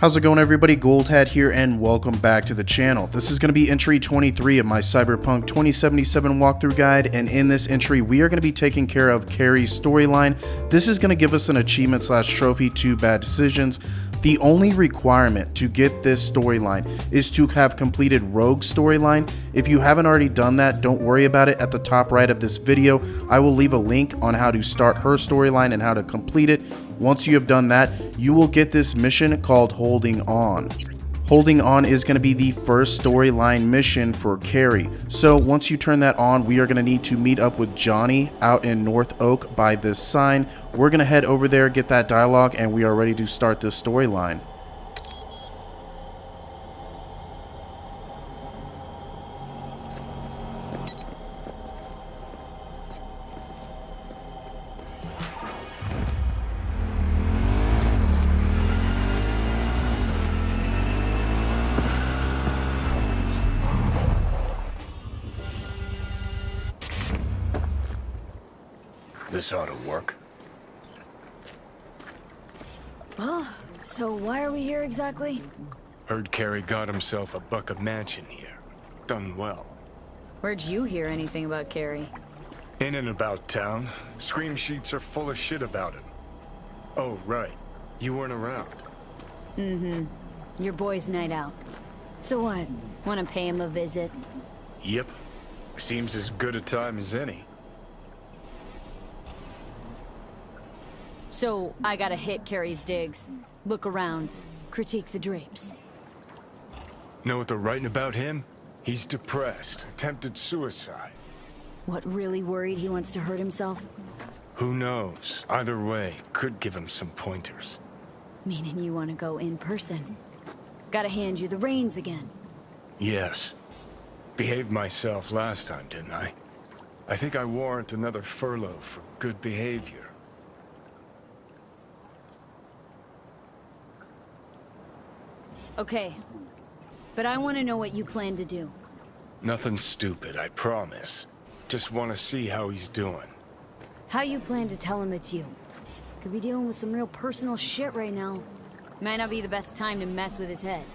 How's it going, everybody? Goldhat here and welcome back to the channel. This is going to be entry 23 of my Cyberpunk 2077 walkthrough guide, and in this entry we are going to be taking care of Kerry's storyline. This is going to give us an achievement / trophy, 2 bad decisions. The only requirement to get this storyline is to have completed Rogue's storyline. If you haven't already done that, don't worry about it. At the top right of this video, I will leave a link on how to start her storyline and how to complete it. Once you have done that, you will get this mission called Holding On. Holding On is going to be the first storyline mission for Kerry. So once you turn that on, we are going to need to meet up with Johnny out in North Oak by this sign. We're going to head over there, get that dialogue, and we are ready to start this storyline. This ought to work. Well, so why are we here exactly? Heard Kerry got himself a bucket mansion here. Done well. Where'd you hear anything about Kerry? In and about town. Scream sheets are full of shit about him. Oh, right. You weren't around. Your boy's night out. So what? Want to pay him a visit? Yep. Seems as good a time as any. So I gotta hit Kerry's digs, look around, critique the drapes. Know what they're writing about him? He's depressed, attempted suicide. What, really worried he wants to hurt himself? Who knows? Either way, could give him some pointers. Meaning you want to go in person. Gotta hand you the reins again. Yes. Behaved myself last time, didn't I? I think I warrant another furlough for good behavior. Okay, but I want to know what you plan to do. Nothing stupid, I promise. Just want to see how he's doing. How you plan to tell him it's you? Could be dealing with some real personal shit right now. Might not be the best time to mess with his head.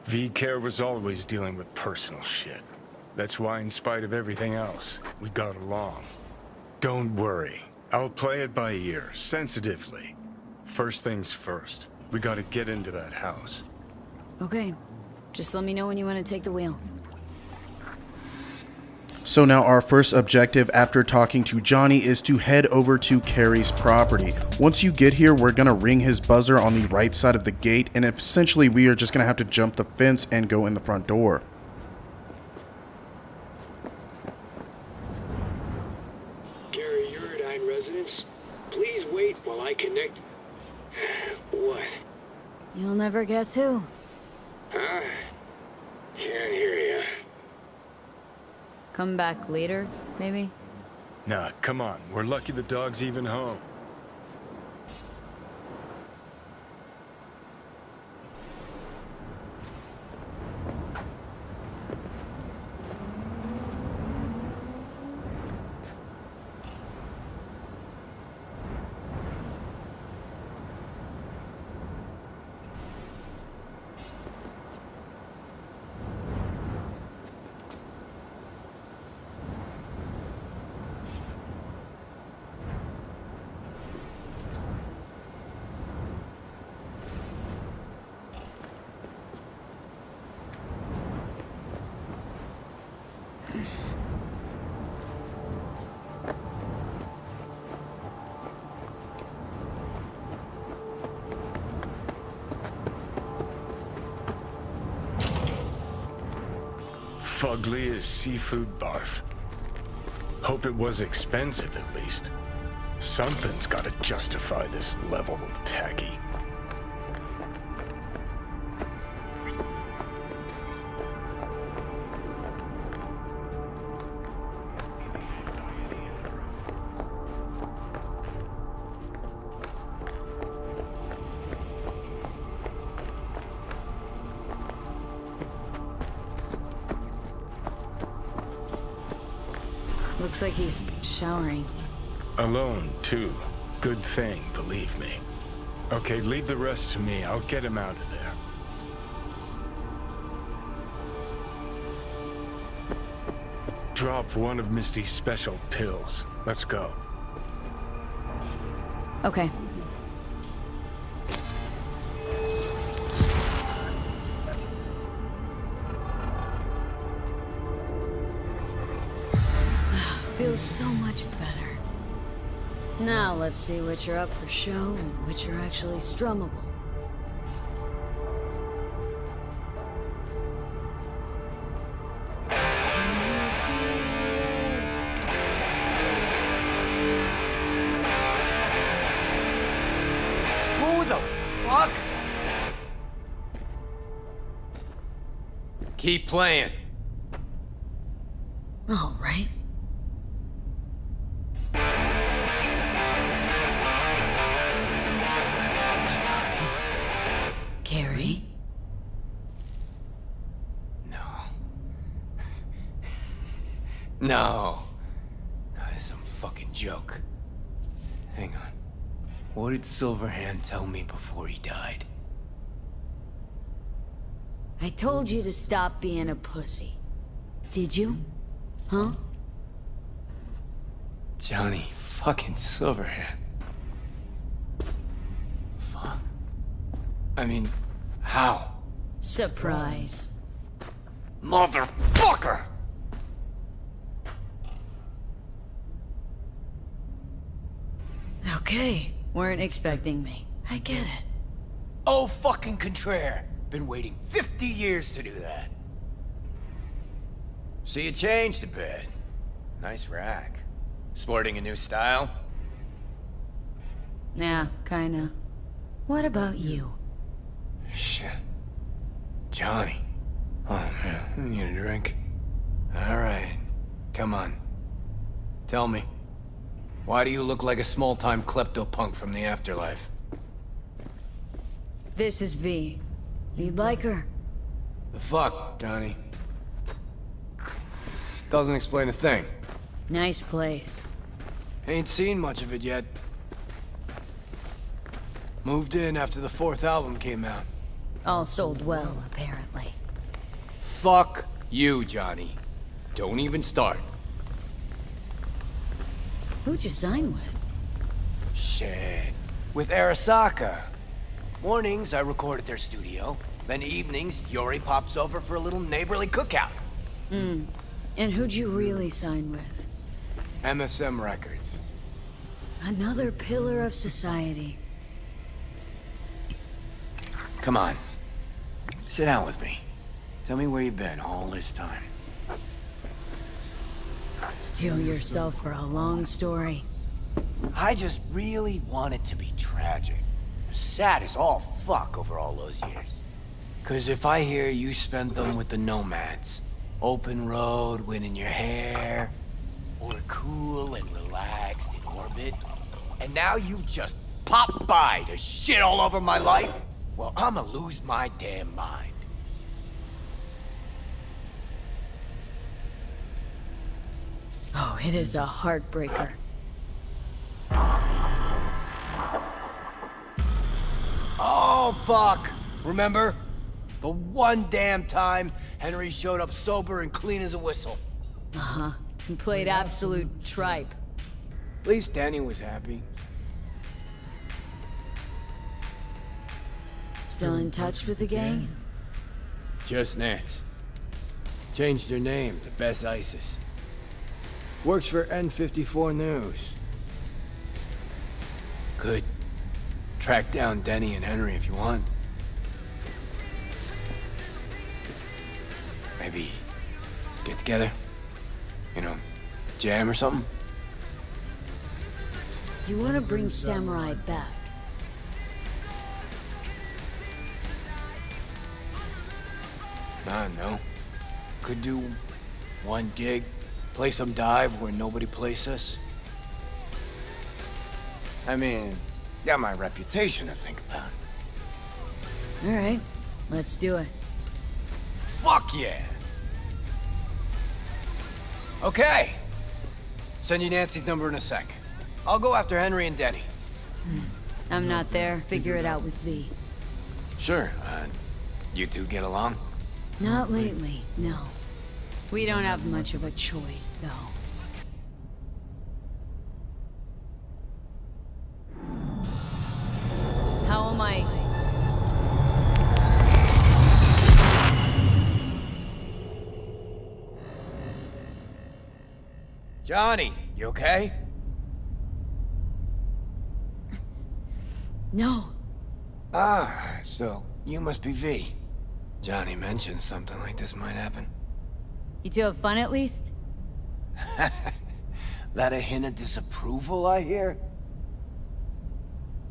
V-Care was always dealing with personal shit. That's why, in spite of everything else, we got along. Don't worry. I'll play it by ear, sensitively. First things first. We gotta get into that house. Okay, just let me know when you want to take the wheel. So now our first objective after talking to Johnny is to head over to Kerry's property. Once you get here, we're going to ring his buzzer on the right side of the gate, and essentially we are just going to have to jump the fence and go in the front door. Kerry Eurodyne residence, please wait while I connect. What? You'll never guess who. Huh? Can't hear ya. Come back later, maybe? Nah, come on. We're lucky the dog's even home. Fugly as seafood barf. Hope it was expensive, at least. Something's gotta justify this level of tacky. Looks like he's showering. Alone, too. Good thing, believe me. Okay, leave the rest to me. I'll get him out of there. Drop one of Misty's special pills. Let's go. Okay. Feels so much better. Now let's see which are up for show and which are actually strummable. Who the fuck? Keep playing. All right. Kerry? No. No. This is some fucking joke. Hang on. What did Silverhand tell me before he died? I told you to stop being a pussy. Did you? Huh? Johnny fucking Silverhand. Fuck. I mean, how? Surprise. Motherfucker! Okay, weren't expecting me. I get it. Oh, fucking contraire. Been waiting 50 years to do that. So you changed a bit. Nice rack. Sporting a new style? Yeah, kinda. What about you? Shit. Johnny. Oh, man. I need a drink. Alright. Come on. Tell me. Why do you look like a small-time klepto-punk from the afterlife? This is V. You'd like her? The fuck, Johnny? Doesn't explain a thing. Nice place. Ain't seen much of it yet. Moved in after the 4th album came out. All sold well, apparently. Fuck you, Johnny. Don't even start. Who'd you sign with? Shit. With Arasaka. Mornings, I record at their studio. Then evenings, Yuri pops over for a little neighborly cookout. And who'd you really sign with? MSM Records. Another pillar of society. Come on. Sit down with me. Tell me where you've been all this time. Steel yourself for a long story. I just really want it to be tragic. Sad as all fuck over all those years. 'Cause if I hear you spent them with the Nomads, open road, wind in your hair, or cool and relaxed in orbit, and now you've just popped by to shit all over my life, well, I'ma lose my damn mind. Oh, it is a heartbreaker. Oh, fuck! Remember? The one damn time Henry showed up sober and clean as a whistle. Uh-huh. And played absolute tripe. At least Danny was happy. Still in touch with the gang? Just Nance. Changed her name to Bess Isis. Works for N54 News. Could track down Denny and Henry if you want. Maybe get together? You know, jam or something? You want to bring Samurai back? I don't know. Could do one gig, play some dive where nobody plays us. I mean, got my reputation to think about. All right, let's do it. Fuck yeah! Okay. Send you Nancy's number in a sec. I'll go after Henry and Denny. I'm not there. Figure it out with V. Sure, you two get along? Not lately, no. We don't have much of a choice, though. How am I? Johnny, you okay? No. Ah, so you must be V. Johnny mentioned something like this might happen. You two have fun at least? That a hint of disapproval, I hear?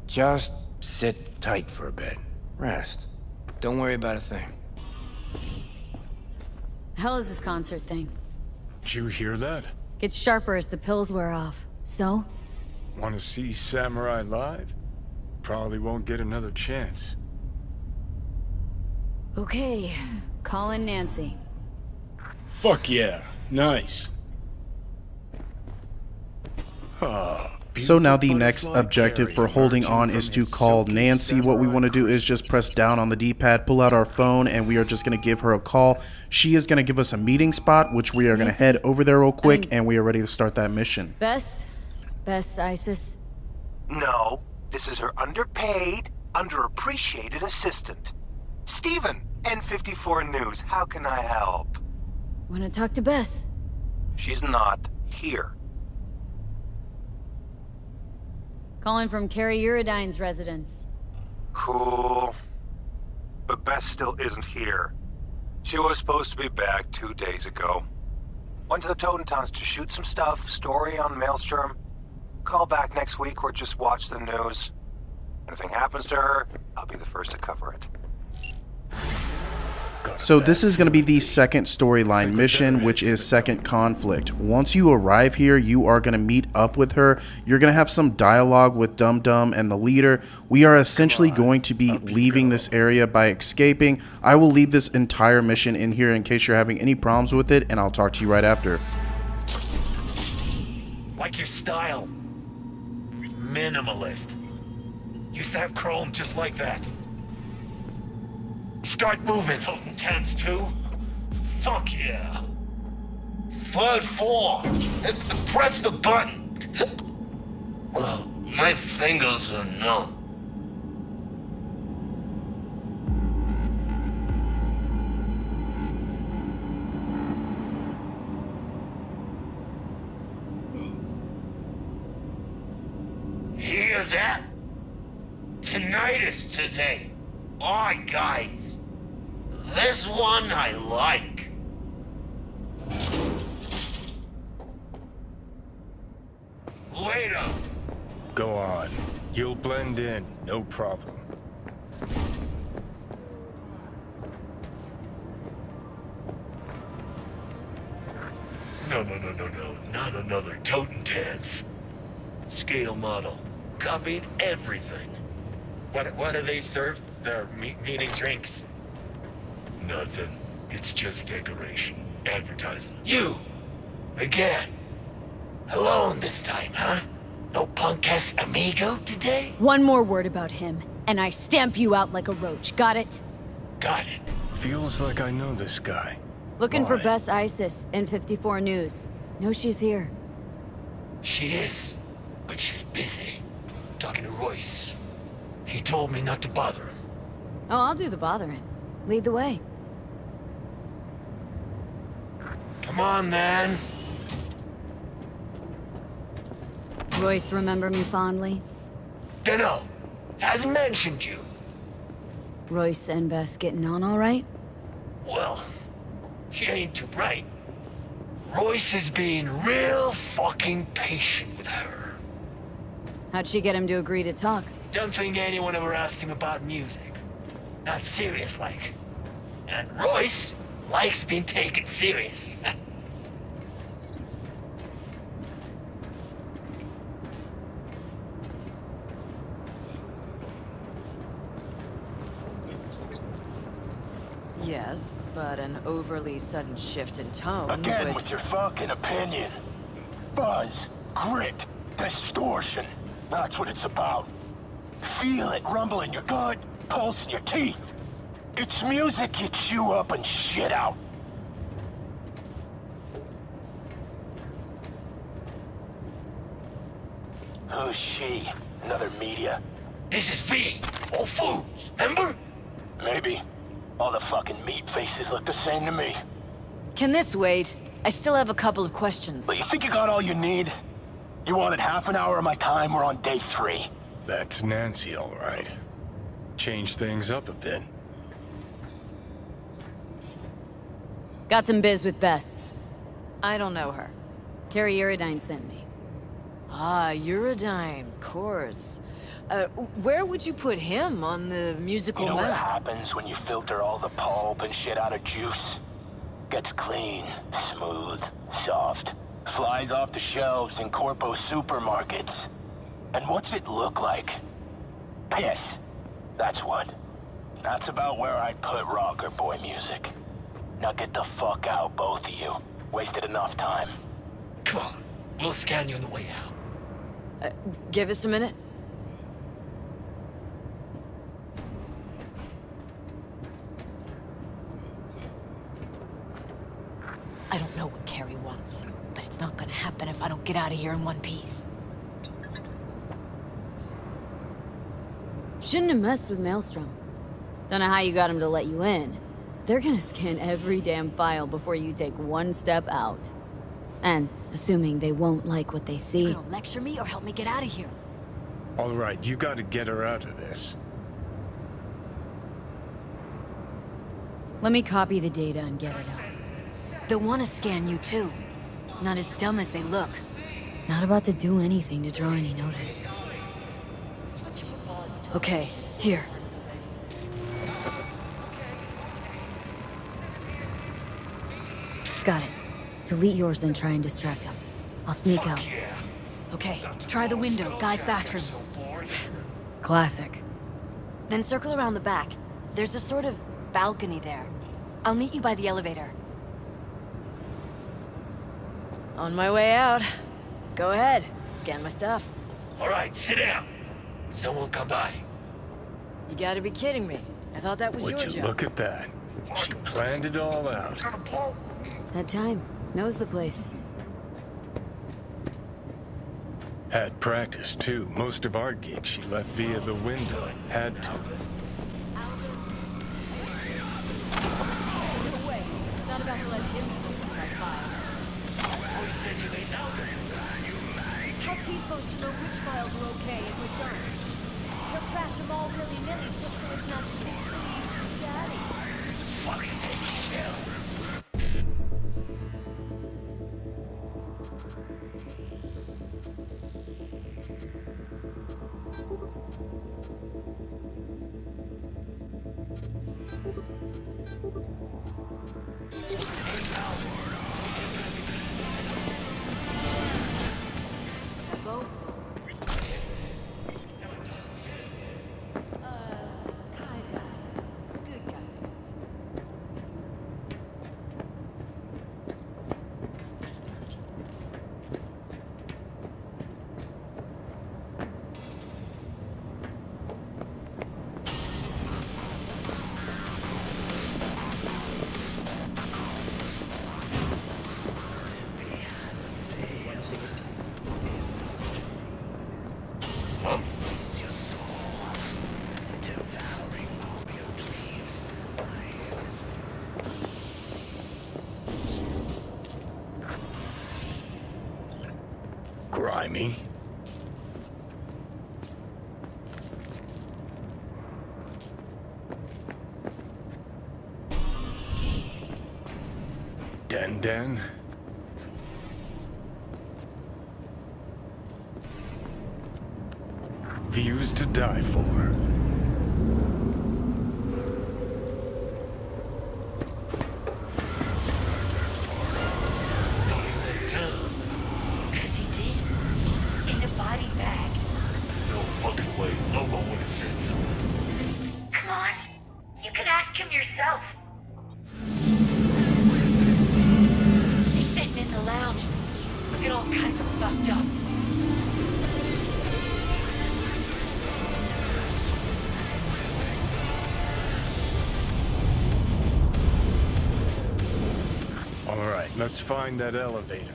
Just sit tight for a bit. Rest. Don't worry about a thing. Hell is this concert thing? Did you hear that? Gets sharper as the pills wear off. So? Want to see Samurai live? Probably won't get another chance. Okay. Call in Nancy. Fuck yeah. Nice. So now the next objective for holding on is to call Nancy. What we want to do is just press down on the D-pad, pull out our phone, and we are just going to give her a call. She is going to give us a meeting spot, which we are going to head over there real quick, and we are ready to start that mission. Bess? Bess Isis? No, this is her underpaid, underappreciated assistant. Steven, N54 News, how can I help? Wanna talk to Bess? She's not here. Calling from Kerry Eurodyne's residence. Cool. But Bess still isn't here. She was supposed to be back 2 days ago. Went to the Totentons to shoot some stuff, story on Maelstrom. Call back next week or just watch the news. Anything happens to her, I'll be the first to cover it. So this is going to be the second storyline mission, which is Second Conflict. Once you arrive here, you are going to meet up with her. You're going to have some dialogue with Dum Dum and the leader. We are essentially going to be leaving this area by escaping. I will leave this entire mission in here in case you're having any problems with it, and I'll talk to you right after. Like your style. Minimalist. Used to have chrome just like that. Start moving. Totentans too? Fuck yeah. Third floor. Press the button. My fingers are numb. Hear that? Tinnitus today. Alright, guys. This one I like. Later. Go on. You'll blend in, no problem. No. Not another Totentans. Scale model. Copied everything. What do they serve their meeting drinks? Nothing. It's just decoration. Advertising. You! Again. Alone this time, huh? No punk-ass amigo today? One more word about him, and I stamp you out like a roach. Got it? Got it. Feels like I know this guy. Looking for Why? Bess Isis, N54 News. Know she's here. She is, but she's busy. Talking to Royce. He told me not to bother him. Oh, I'll do the bothering. Lead the way. Come on, then. Royce, remember me fondly? Dunno. Hasn't mentioned you. Royce and Bess getting on all right? Well, she ain't too bright. Royce is being real fucking patient with her. How'd she get him to agree to talk? Don't think anyone ever asked him about music. Not serious like. And Royce likes being taken serious. Yes, but an overly sudden shift in tone Again would... with your fucking opinion. Buzz, grit, distortion. That's what it's about. Feel it rumble in your gut, pulse in your teeth. It's music you chew up and shit out. Who's she? Another media? This is V. All Foods, remember? Maybe. All the fucking meat faces look the same to me. Can this wait? I still have a couple of questions. But you think you got all you need? You wanted half an hour of my time, we're on day 3. That's Nancy, all right. Change things up a bit. Got some biz with Bess. I don't know her. Kerry Eurodyne sent me. Ah, Eurodyne, of course. Where would you put him on the musical You know what map? happens when you filter all the pulp and shit out of juice? Gets clean, smooth, soft. Flies off the shelves in corpo supermarkets. And what's it look like? Piss. That's what. That's about where I'd put rocker boy music. Now get the fuck out, both of you. Wasted enough time. Come on, we'll scan you on the way out. Give us a minute. I don't know what Kerry wants, but it's not gonna happen if I don't get out of here in one piece. Shouldn't have messed with Maelstrom. Don't know how you got him to let you in. They're gonna scan every damn file before you take one step out. And assuming they won't like what they You see. gonna lecture me or help me get out of here? All right, you gotta get her out of this. Let me copy the data and get it out. They'll want to scan you too. Not as dumb as they look. Not about to do anything to draw any notice. Okay, here. Got it. Delete yours, then try and distract him. I'll sneak out. Okay, try the window, guy's bathroom. Classic. Then circle around the back. There's a sort of balcony there. I'll meet you by the elevator. On my way out. Go ahead, scan my stuff. All right, sit down. Someone will come by. You gotta be kidding me. I thought that was Would your you job. look at that? She planned it all out. Had time. Knows the place. Had practice, too. Most of our gigs she left via the window. Had to. How's he supposed to know which files are okay and which aren't? He'll trash them all willy-nilly just so it's not please Daddy. Fuck's sake, chill. Sebo? Kinda. Good guy. Grimy. Den. Views to die for. Cause he did. In a body bag. No fucking way. Lobo would have said something. Come on. You can ask him yourself. He's sitting in the lounge. Looking all kinds of fucked up. Let's find that elevator.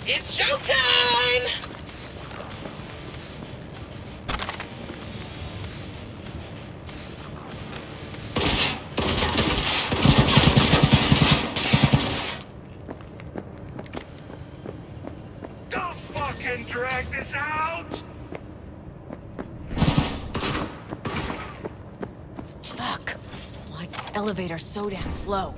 It's showtime! Don't fucking drag this out! Fuck. Why is this elevator so damn slow?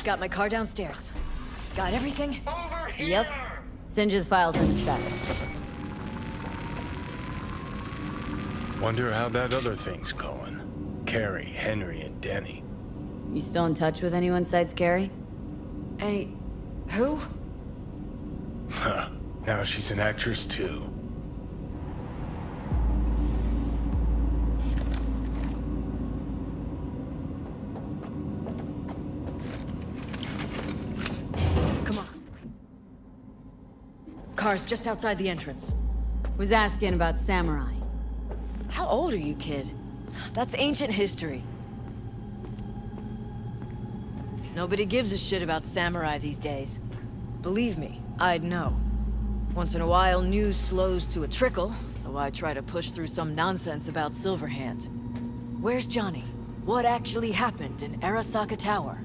Got my car downstairs. Got everything? Over here! Yep. Send you the files in a sec. Wonder how that other thing's going. Kerry, Henry, and Denny. You still in touch with anyone besides Kerry? Any... who? Huh. Now she's an actress too. Come on. Car's just outside the entrance. Was asking about Samurai. How old are you, kid? That's ancient history. Nobody gives a shit about samurai these days. Believe me, I'd know. Once in a while, news slows to a trickle, so I try to push through some nonsense about Silverhand. Where's Johnny? What actually happened in Arasaka Tower?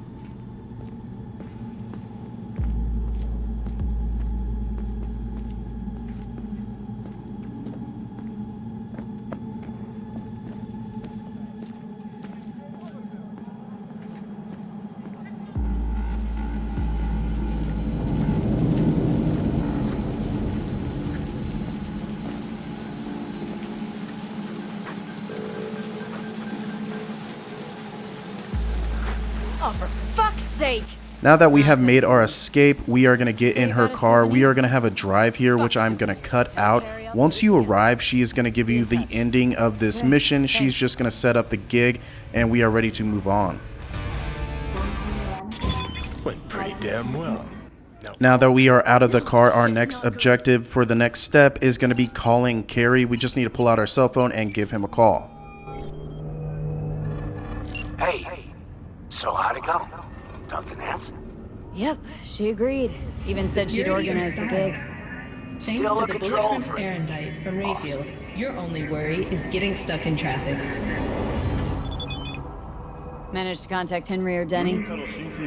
Oh, for fuck's sake! Now that we have made our escape, we are going to get in her car. We are going to have a drive here, which I'm going to cut out. Once you arrive, she is going to give you the ending of this mission. She's just going to set up the gig, and we are ready to move on. Went pretty damn well. Now that we are out of the car, our next objective for the next step is going to be calling Kerry. We just need to pull out our cell phone and give him a call. Hey, so how'd it go? Talk to Nance? Yep, she agreed. Even said she'd organize the gig. Thanks Still to a the control bulletproof freak. erendite from Rayfield, your only worry is getting stuck in traffic. Managed to contact Henry or Denny?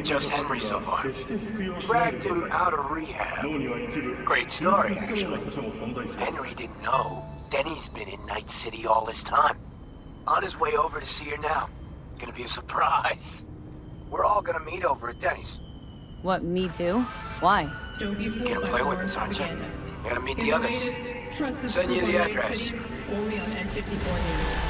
Just Henry so far. Dragged him out of rehab. Great story, actually. Henry didn't know Denny's been in Night City all this time. On his way over to see her now. Gonna be a surprise. We're all gonna meet over at Denny's. What, me too? Why? Don't be fooled Gonna by play with foreign us, aren't you? propaganda. Gotta meet It's the others. latest, trusted Send you scoop the on Night address. City, only on N54 News.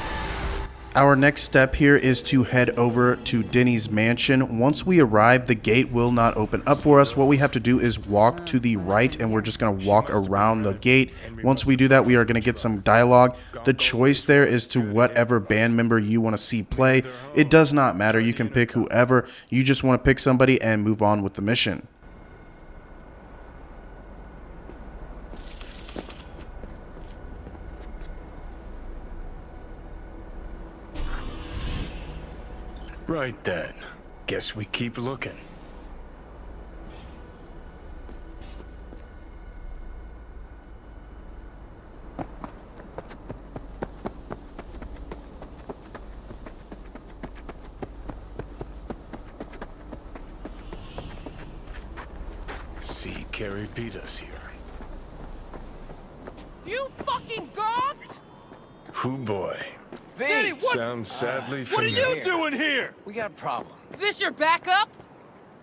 Our next step here is to head over to Denny's mansion. Once we arrive, the gate will not open up for us. What we have to do is walk to the right, and we're just going to walk around the gate. Once we do that, we are going to get some dialogue. The choice there is to whatever band member you want to see play. It does not matter. You can pick whoever. You just want to pick somebody and move on with the mission. Right then. Guess we keep looking. Kerry beat us here. You fucking gawked? Hoo boy. V! Sounds sadly What are familiar. you doing here? We got a problem. This your backup? In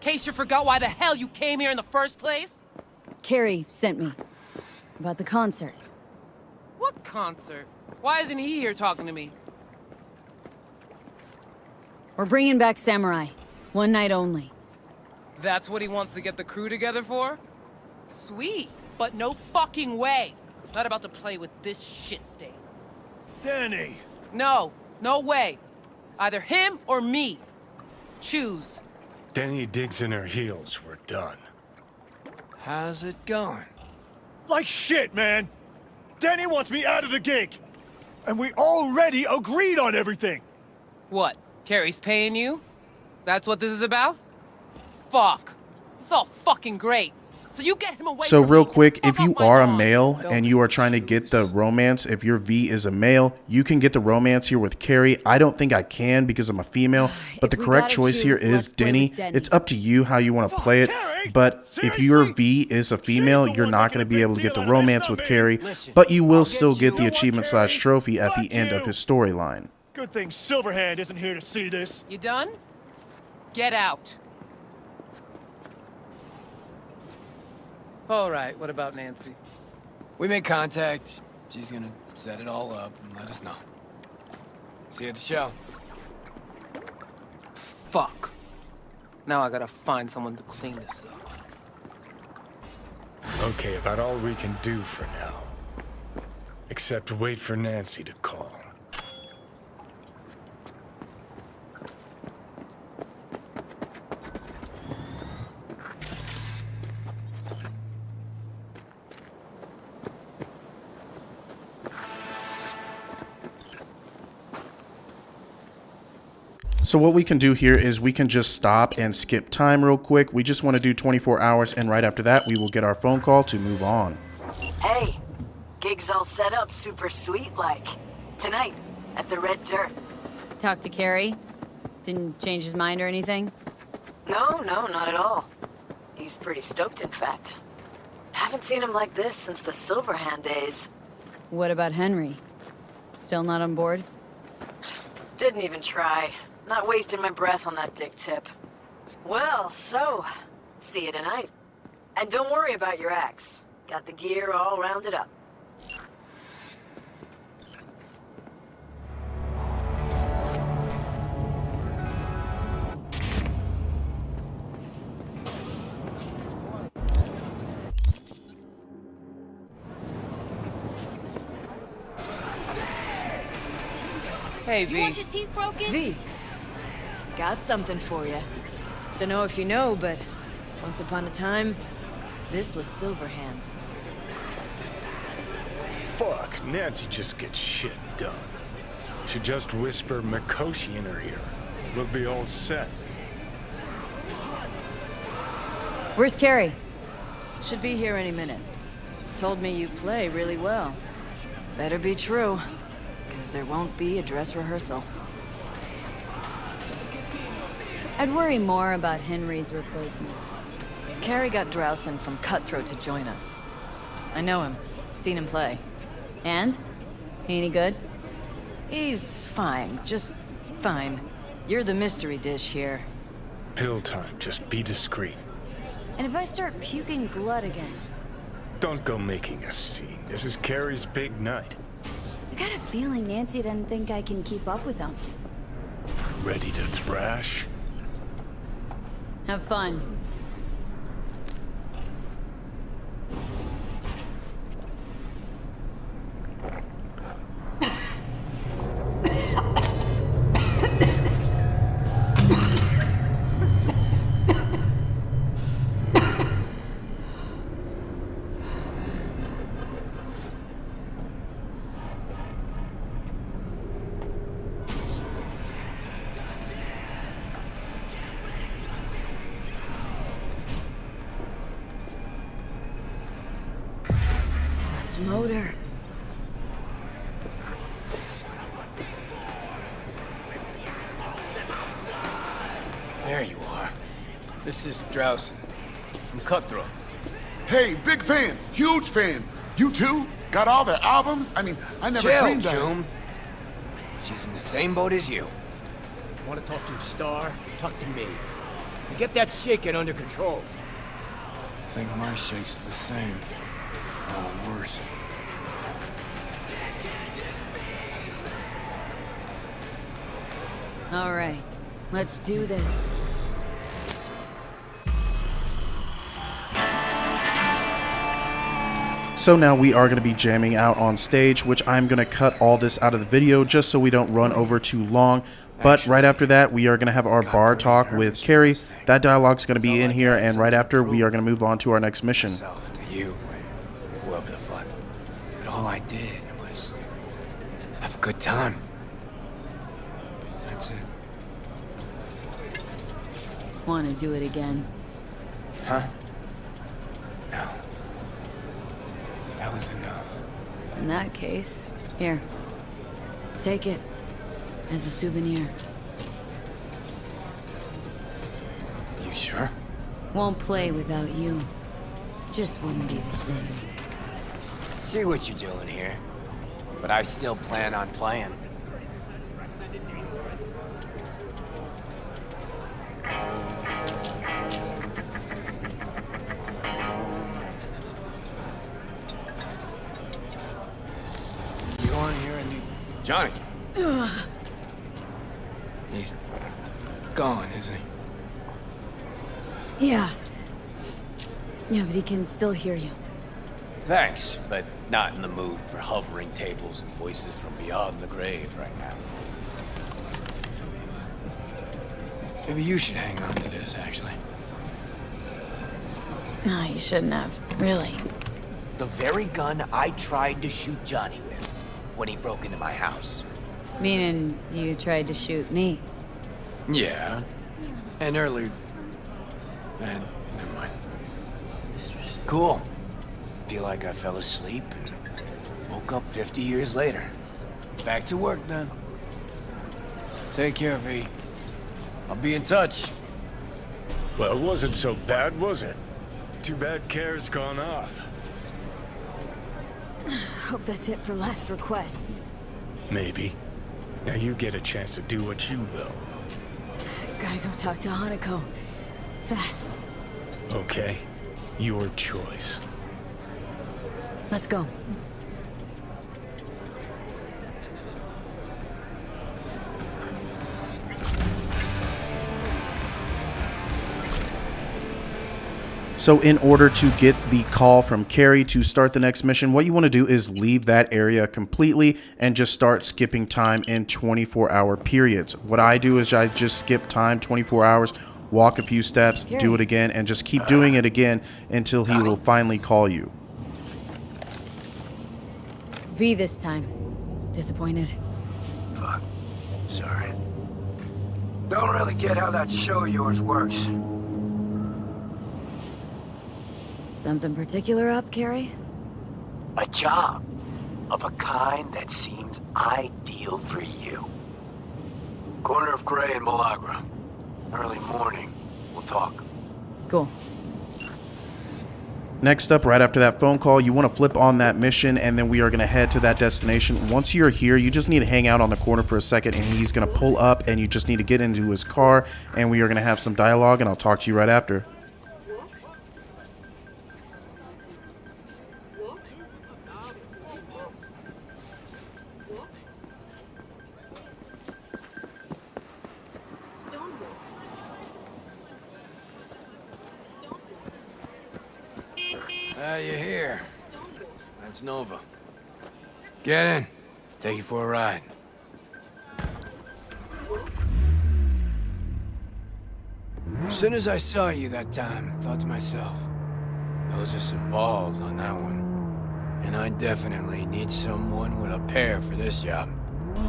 case you forgot why the hell you came here in the first place? Kerry sent me. About the concert. What concert? Why isn't he here talking to me? We're bringing back Samurai. One night only. That's what he wants to get the crew together for? Sweet, but no fucking way. Not about to play with this shit stain. Danny! No, no way. Either him or me. Choose. Denny digs in her heels. We're done. How's it going? Like shit, man! Danny wants me out of the gig! And we already agreed on everything! What? Kerry's paying you? That's what this is about? Fuck. This is all fucking great. So you get him away So from real me, quick, fuck if you up my are a lawn. male and you are trying to get the romance, if your V is a male, you can get the romance here with Kerry. I don't think I can because I'm a female, but the we correct gotta choice here choose, let's is play Denny. with Denny. It's up to you how you want to play it, Kerry? but if your Seriously? V is a female, She's the you're one not making going a to be big able to get deal the out of this, romance not with me. Kerry, Listen, but you will I'll still get get you. the You know what, achievement / Kerry? trophy at the Fuck end of you. his storyline. Good thing Silverhand isn't here to see this. You done? Get out. All right, what about Nancy? We made contact. She's gonna set it all up and let us know. See you at the show. Fuck. Now I gotta find someone to clean this up. Okay, about all we can do for now. Except wait for Nancy to call. So what we can do here is we can just stop and skip time real quick. We just want to do 24 hours, and right after that, we will get our phone call to move on. Hey, gig's all set up super sweet like. Tonight, at the Red Dirt. Talk to Kerry? Didn't change his mind or anything? No, not at all. He's pretty stoked, in fact. Haven't seen him like this since the Silverhand days. What about Henry? Still not on board? Didn't even try. Not wasting my breath on that dick tip. Well, so, see you tonight. And don't worry about your axe. Got the gear all rounded up. Hey, You want V. your teeth broken? V, got something for you. Dunno if you know, but once upon a time, this was Silverhand's. Fuck, Nancy just gets shit done. She just whisper Mikoshi in her ear. We'll be all set. Where's Kerry? Should be here any minute. Told me you play really well. Better be true, because there won't be a dress rehearsal. I'd worry more about Henry's replacement. Kerry got Drowson from Cutthroat to join us. I know him. Seen him play. And? He any good? He's fine. Just fine. You're the mystery dish here. Pill time, just be discreet. And if I start puking blood again? Don't go making a scene. This is Kerry's big night. I got a feeling Nancy doesn't think I can keep up with him. Ready to thrash? Have fun. It's motor. There you are. This is Drowson from Cutthroat. Hey, big fan, huge fan. You too? Got all their albums? I mean, I never Chill, dreamed that. Joom. She's in the same boat as you. Want to talk to a star? Talk to me. And get that shaking under control. I think my shake's the same. Or worse. All right, let's do this. So now we are going to be jamming out on stage, which I'm going to cut all this out of the video just so we don't run over too long. But right after that, we are going to have our bar talk with Kerry. That dialogue's going to be in here, and right after, we are going to move on to our next mission. To you, whoever the fuck. But all I did was have a good time. That's it. Want to do it again? Huh? No. That was enough. In that case, here. Take it. As a souvenir. You sure? Won't play without you. Just wouldn't be the same. See what you're doing here. But I still plan on playing. You want to hear a new... Johnny! He's gone, isn't he? Yeah. Yeah, but he can still hear you. Thanks, but not in the mood for hovering tables and voices from beyond the grave right now. Maybe you should hang on to this, actually. No, you shouldn't have. Really. The very gun I tried to shoot Johnny with when he broke into my house. Meaning you tried to shoot me. Yeah. And earlier... Man, never mind. Cool. Feel like I fell asleep and woke up 50 years later. Back to work then. Take care, V. I'll be in touch. Well, it wasn't so bad, was it? Too bad Care's gone off. Hope that's it for last requests. Maybe. Now you get a chance to do what you will. Gotta go talk to Hanako. Fast. Okay. Your choice. Let's go. So in order to get the call from Kerry to start the next mission, what you want to do is leave that area completely and just start skipping time in 24-hour periods. What I do is I just skip time 24 hours, walk a few steps, do it again, and just keep doing it again until he will finally call you. V this time. Disappointed? Fuck. Sorry. Don't really get how that show of yours works. Something particular up, Kerry? A job of a kind that seems ideal for you. Corner of Gray and Malagra. Early morning. We'll talk. Cool. Next up, right after that phone call, you want to flip on that mission, and then we are going to head to that destination. Once you're here, you just need to hang out on the corner for a second, and he's going to pull up, and you just need to get into his car, and we are going to have some dialogue, and I'll talk to you right after. You're here. That's Nova. Get in. Take you for a ride. As soon as I saw you that time, I thought to myself, those are some balls on that one. And I definitely need someone with a pair for this job.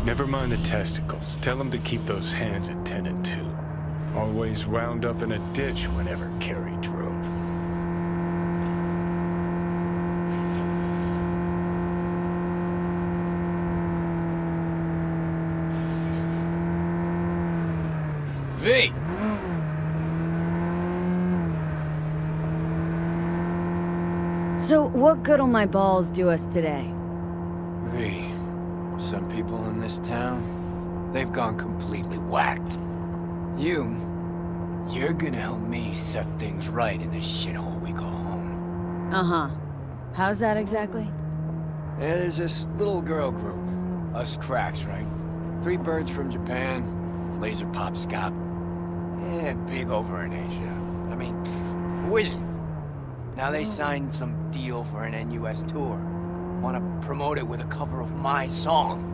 Never mind the testicles. Tell him to keep those hands attended to. Always wound up in a ditch whenever Kerry drove. V! So, what good'll my balls do us today? Some people in this town, they've gone completely whacked. You're gonna help me set things right in this shithole we call home. Uh-huh. How's that exactly? Yeah, there's this little girl group. Us cracks, right? 3 birds from Japan, laser pop scop. Yeah, big over in Asia. I mean, who isn't? Now they signed some deal for an NUS tour. Want to promote it with a cover of my song.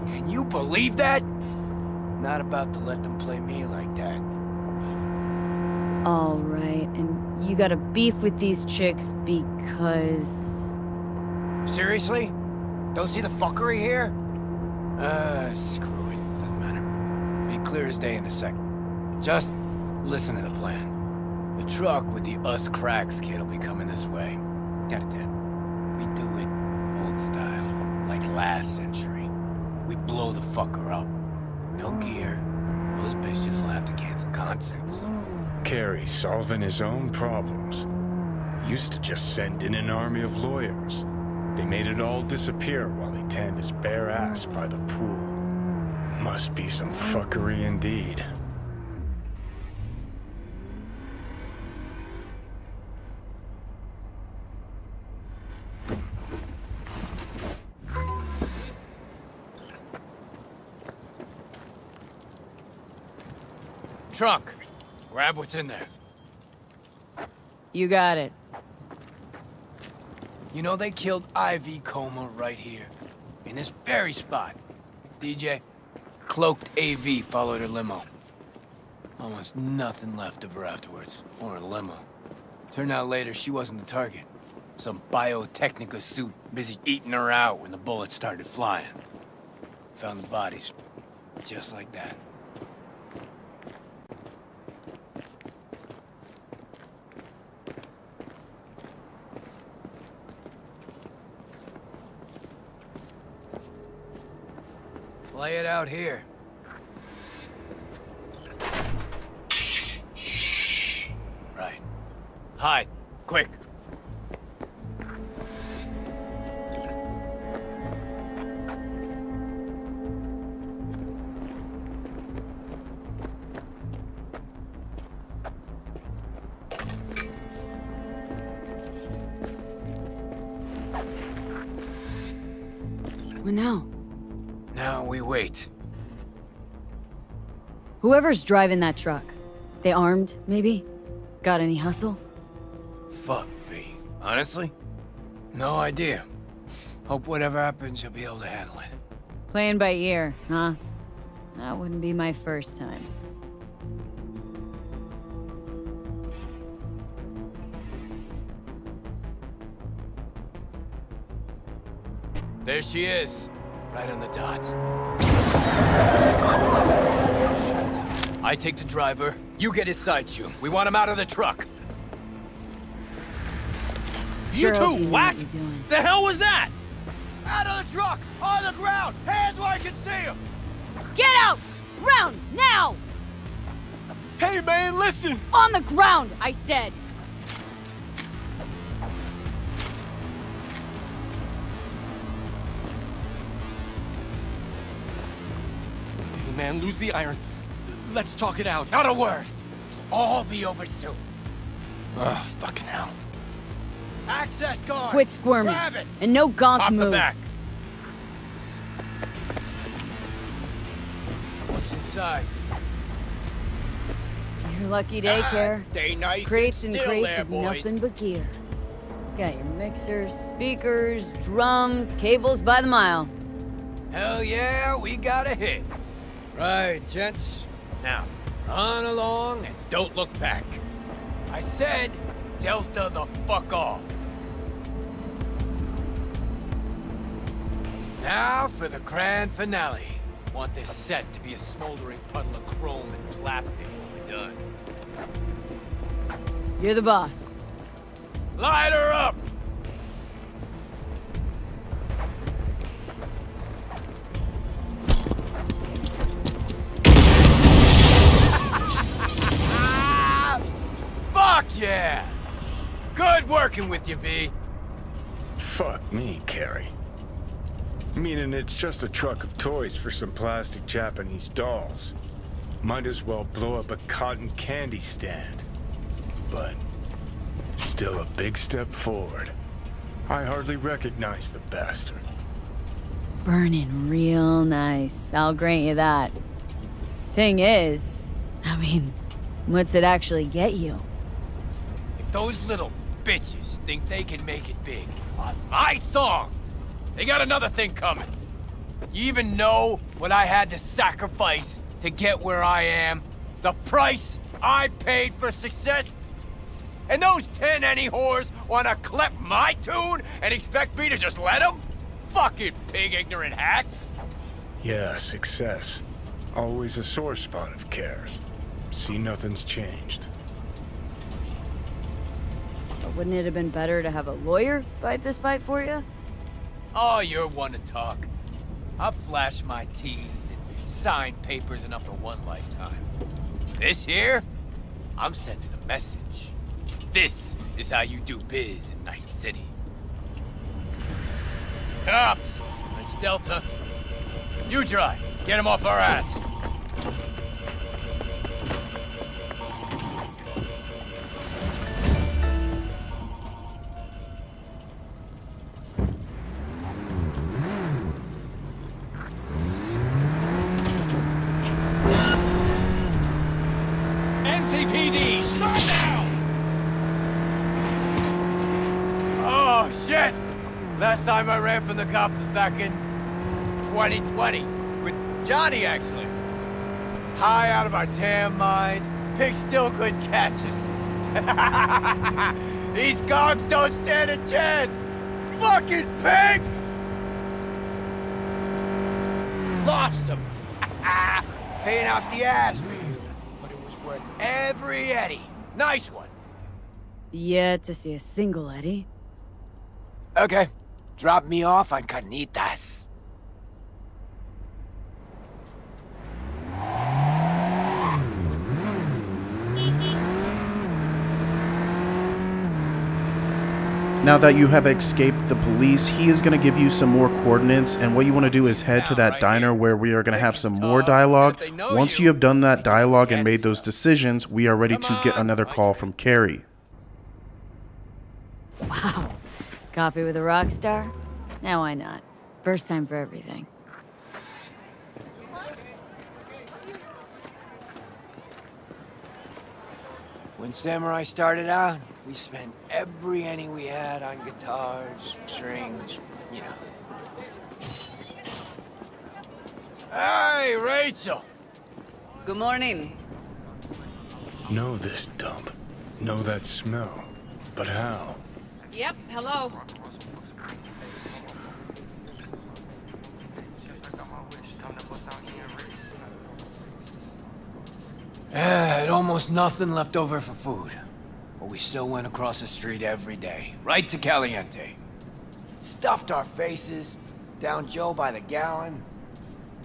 Can you believe that? Not about to let them play me like that. All right, and you got a beef with these chicks because... Seriously? Don't see the fuckery here? Screw it. Doesn't matter. Be clear as day in a sec. Just listen to the plan. The truck with the us cracks kid will be coming this way. Got it, Ted. We do it old style, like last century. We blow the fucker up. No gear. Those bitches will have to cancel concerts. Kerry solving his own problems. Used to just send in an army of lawyers. They made it all disappear while he tanned his bare ass by the pool. Must be some fuckery indeed. Trunk. Grab what's in there. You got it. You know they killed Ivy Coma right here. In this very spot. DJ, cloaked AV followed her limo. Almost nothing left of her afterwards. Or a limo. Turned out later she wasn't the target. Some Biotechnica suit busy eating her out when the bullets started flying. Found the bodies. Just like that. Play it out here. Right. Hide. Quick. What now? Now we wait. Whoever's driving that truck, they armed, maybe? Got any hustle? Fuck, V. Honestly? No idea. Hope whatever happens, you'll be able to handle it. Playing by ear, huh? That wouldn't be my first time. There she is. Right on the dot. I take the driver. You get his side shoe. We want him out of the truck. Sure, You two whacked? The hell was that? Out of the truck! On the ground! Hands where I can see him! Get out! Ground, now! Hey, man, listen! On the ground, I said! Hey, man, lose the iron. Let's talk it out. Not a word! All be over soon. Ugh, fucking hell. Access guard! Quit squirming. Grab it! And no gonk Pop moves. the back. What's inside? Your lucky day, Care. Stay nice Crates and and still crates there, of boys. nothing but gear. Got your mixers, speakers, drums, cables by the mile. Hell yeah, we got a hit. Right, gents. Now, run along and don't look back. I said, Delta the fuck off. Now for the grand finale. Want this set to be a smoldering puddle of chrome and plastic when we're done. You're the boss. Light her up! Fuck yeah! Good working with you, V. Fuck me, Kerry. Meaning it's just a truck of toys for some plastic Japanese dolls. Might as well blow up a cotton candy stand. But still a big step forward. I hardly recognize the bastard. Burning real nice. I'll grant you that. Thing is, I mean, what's it actually get you? If those little bitches think they can make it big on my song, they got another thing coming. You even know what I had to sacrifice to get where I am? The price I paid for success? And those 10 any whores wanna clip my tune and expect me to just let them? Fucking pig ignorant hacks! Yeah, success. Always a sore spot of Cares. See, nothing's changed. But wouldn't it have been better to have a lawyer fight this fight for you? Oh, you're one to talk. I've flashed my teeth and signed papers enough for one lifetime. This here, I'm sending a message. This is how you do biz in Night City. Cops! It's Delta. You drive. Get him off our ass. NCPD, start now! Oh, shit! Last time I ran from the cops was back in 2020. With Johnny, actually. High out of our damn minds. Pigs still couldn't catch us. These cogs don't stand a chance! Fucking pigs! Lost them. Paying out the ass for you. But it was worth every eddy. Nice one. Yet to see a single Eddie. Okay. Drop me off on Carnitas. Now that you have escaped the police, he is going to give you some more coordinates, and what you want to do is head to that diner where we are going to have some more dialogue. Once you have done that dialogue and made those decisions, we are ready to get another call from Kerry. Wow. Coffee with a rock star? Now why not? First time for everything. When Samurai started out, we spent every penny we had on guitars, strings, you know. Hey, Rachel! Good morning. Know this dump. Know that smell. But how? Yep, hello. Had almost nothing left over for food. But we still went across the street every day, right to Caliente. Stuffed our faces, downed Joe by the gallon.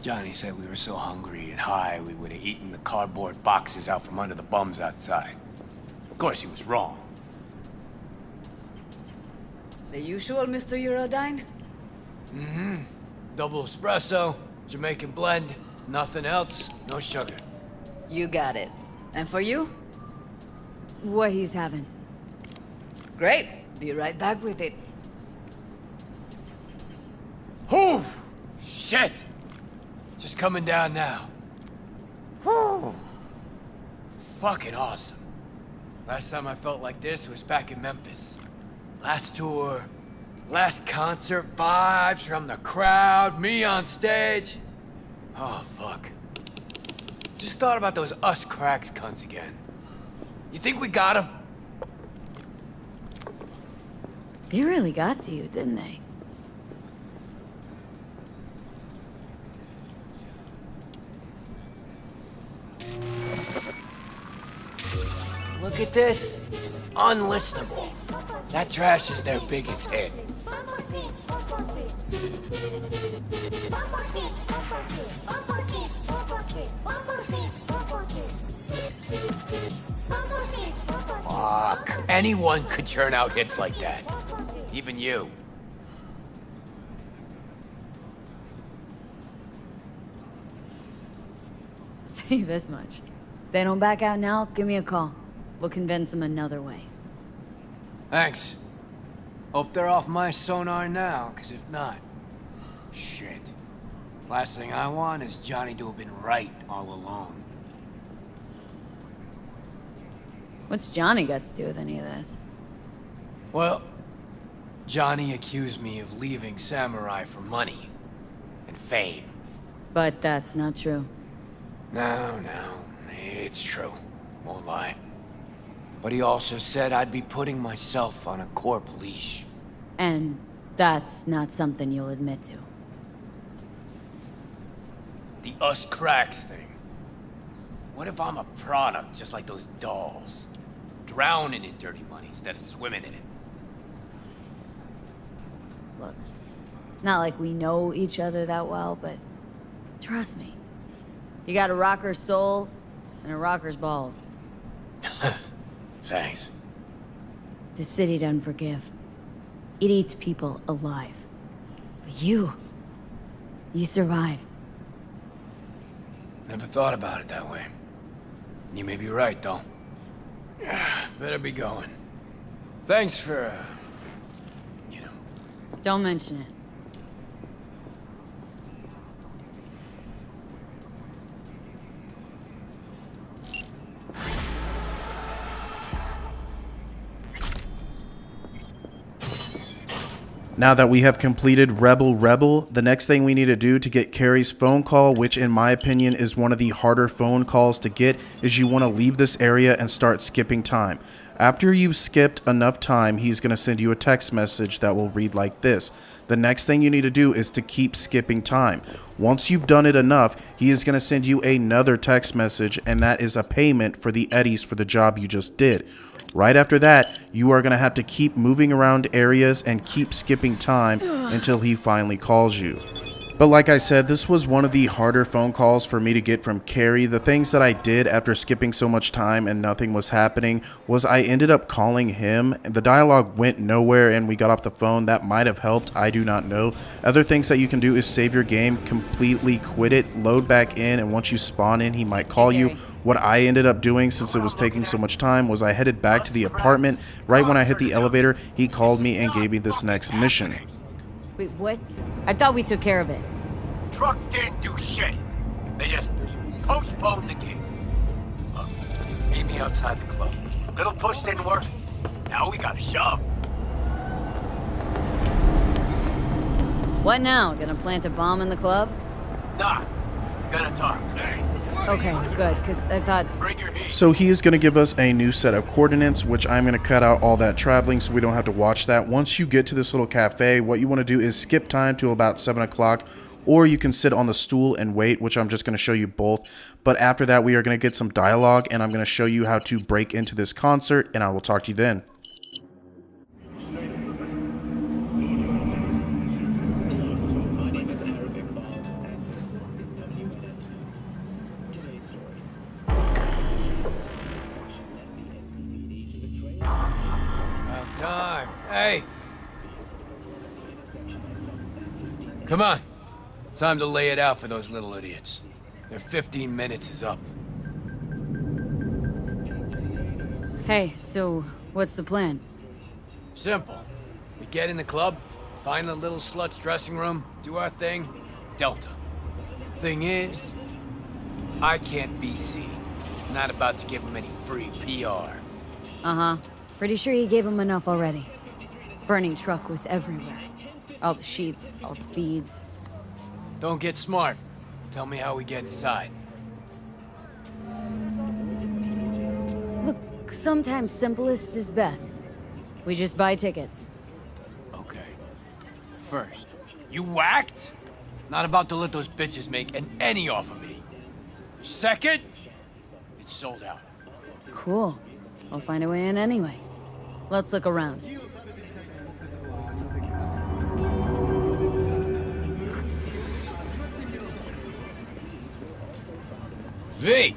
Johnny said we were so hungry and high we would have eaten the cardboard boxes out from under the bums outside. Of course, he was wrong. The usual, Mr. Eurodyne? Mm-hmm. Double espresso, Jamaican blend, nothing else, no sugar. You got it. And for you? What he's having. Great. Be right back with it. Whew! Shit! Just coming down now. Whew! Fucking awesome. Last time I felt like this was back in Memphis. Last tour, last concert, vibes from the crowd, me on stage. Oh, fuck. Just thought about those us cracks cunts again. You think we got them? They really got to you, didn't they? Look at this. Unlistenable. That trash is their biggest hit. Fuck. Anyone could churn out hits like that. Even you. I'll tell you this much. If they don't back out now, give me a call. We'll convince them another way. Thanks. Hope they're off my sonar now, because if not... Shit. Last thing I want is Johnny to have been right all along. What's Johnny got to do with any of this? Well, Johnny accused me of leaving Samurai for money and fame. But that's not true. No, it's true. Won't lie. But he also said I'd be putting myself on a corp leash. And that's not something you'll admit to. The us cracks thing. What if I'm a product just like those dolls? Drowning in dirty money instead of swimming in it. Look, not like we know each other that well, but trust me. You got a rocker's soul and a rocker's balls. Thanks. The city doesn't forgive. It eats people alive. But you survived. Never thought about it that way. You may be right, though. Better be going. Thanks for, Don't mention it. Now that we have completed Rebel, the next thing we need to do to get Kerry's phone call, which in my opinion is one of the harder phone calls to get, is you want to leave this area and start skipping time. After you've skipped enough time, he's going to send you a text message that will read like this. The next thing you need to do is to keep skipping time. Once you've done it enough, he is going to send you another text message, and that is a payment for the eddies for the job you just did. Right after that, you are going to have to keep moving around areas and keep skipping time until he finally calls you. But like I said, this was one of the harder phone calls for me to get from Kerry. The things that I did after skipping so much time and nothing was happening was I ended up calling him. The dialogue went nowhere and we got off the phone. That might have helped. I do not know. Other things that you can do is save your game, completely quit it, load back in, and once you spawn in, he might call you. What I ended up doing, since it was taking so much time, was I headed back to the apartment. Right when I hit the elevator, he called me and gave me this next mission. Wait, what? I thought we took care of it. Truck didn't do shit. They just postponed the game. Look, meet me outside the club. Little push didn't work. Now we gotta shove. What now? Gonna plant a bomb in the club? Nah, gonna talk. Okay, good, because I thought... So he is going to give us a new set of coordinates, which I'm going to cut out all that traveling so we don't have to watch that. Once you get to this little cafe, what you want to do is skip time to about 7 o'clock, or you can sit on the stool and wait, which I'm just going to show you both. But after that, we are going to get some dialogue, and I'm going to show you how to break into this concert, and I will talk to you then. Time. Hey! Come on. Time to lay it out for those little idiots. Their 15 minutes is up. Hey, so what's the plan? Simple. We get in the club, find the little slut's dressing room, do our thing, Delta. Thing is, I can't be seen. Not about to give him any free PR. Uh-huh. Pretty sure he gave him enough already. Burning truck was everywhere. All the sheets, all the feeds. Don't get smart. Tell me how we get inside. Look, sometimes simplest is best. We just buy tickets. Okay. First, you whacked? Not about to let those bitches make an any off of me. Second, it's sold out. Cool. We'll find a way in anyway. Let's look around. V!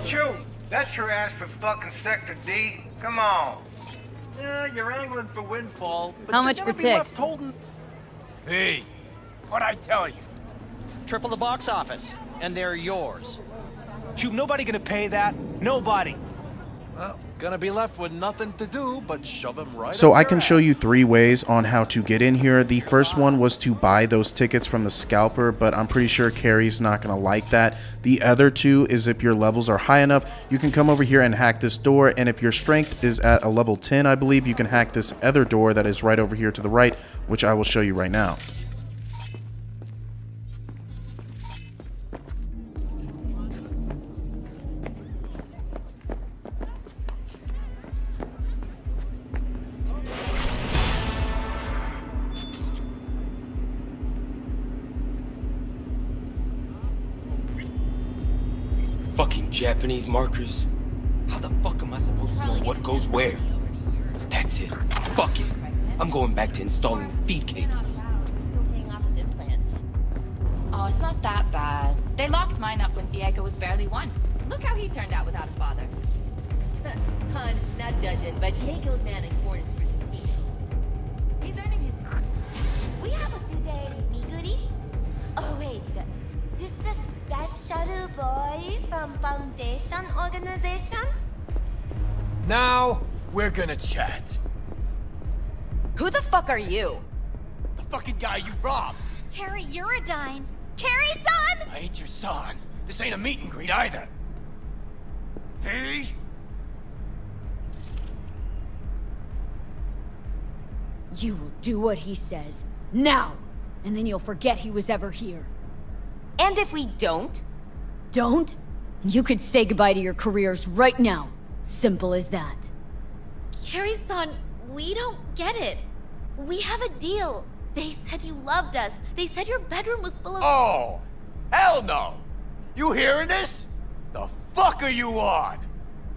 Shoot! That's your ass for fucking Sector D. Come on. Yeah, you're angling for windfall. But How you're much gonna for be left ticks? holding... Hey, what'd I tell you? Triple the box office, and they're yours. Shoot, nobody gonna pay that. Nobody. Well, gonna be left with nothing to do but shove him right So up I your can ass. show you 3 ways on how to get in here. The first one was to buy those tickets from the scalper, but I'm pretty sure Kerry's not going to like that. The other 2 is if your levels are high enough, you can come over here and hack this door, and if your strength is at a level 10, I believe, you can hack this other door that is right over here to the right, which I will show you right now. Fucking Japanese markers. How the fuck am I supposed to know what goes where? That's it. Fuck it. I'm going back to installing feed cable. Oh, it's not that bad. They locked mine up when Diego was barely 1. Look how he turned out without a father. Hun, not judging, but Diego's man in corn is presentation. He's earning his... We have a today, Miguri? Oh, wait. This the special boy from Foundation Organization? Now, we're gonna chat. Who the fuck are you? The fucking guy you robbed. Kerry Eurodyne. Kerry's son? I ain't your son. This ain't a meet and greet either. V? You will do what he says. Now! And then you'll forget he was ever here. And if we don't? Don't? You could say goodbye to your careers right now. Simple as that. Kerry's son, we don't get it. We have a deal. They said you loved us. They said your bedroom was full of... Oh! Hell no! You hearing this? The fuck are you on?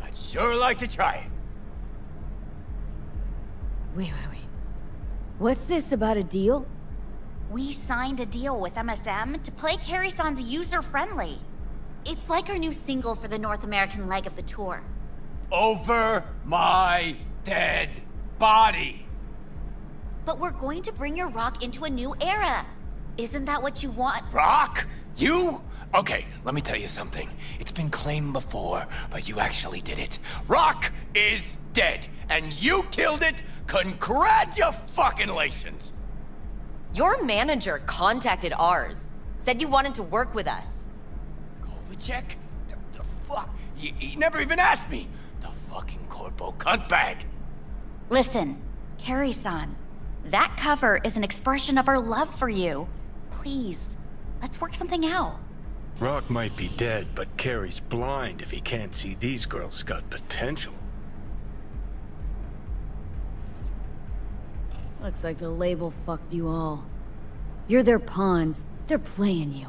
I'd sure like to try it. Wait. What's this about a deal? We signed a deal with MSM to play Kerry-san's user-friendly. It's like our new single for the North American leg of the tour. Over my dead body. But we're going to bring your rock into a new era. Isn't that what you want? Rock? You? Okay, let me tell you something. It's been claimed before, but you actually did it. Rock is dead, and you killed it. Congratulations. Your manager contacted ours. Said you wanted to work with us. Kovacic? The fuck? He never even asked me. The fucking corpo cuntbag. Listen, Kerry-san. That cover is an expression of our love for you. Please, let's work something out. Rock might be dead, but Kerry's blind if he can't see these girls got potential. Looks like the label fucked you all. You're their pawns. They're playing you.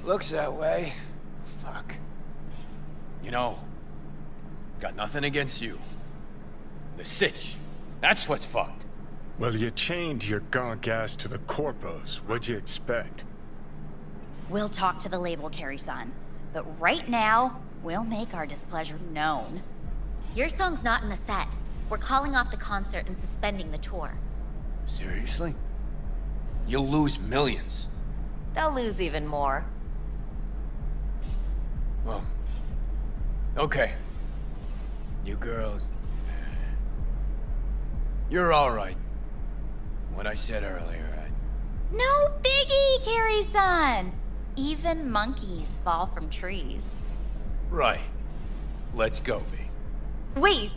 Looks that way. Fuck. You know, got nothing against you. The sitch. That's what's fucked. Well, you chained your gonk ass to the corpos. What'd you expect? we'll talk to the label, Kerry-san. But right now, we'll make our displeasure known. Your song's not in the set. We're calling off the concert and suspending the tour. Seriously? You'll lose millions. They'll lose even more. Well, okay. You girls... You're all right. What I said earlier, No biggie, Kerry-san! Even monkeys fall from trees. Right. Let's go, V. Wait!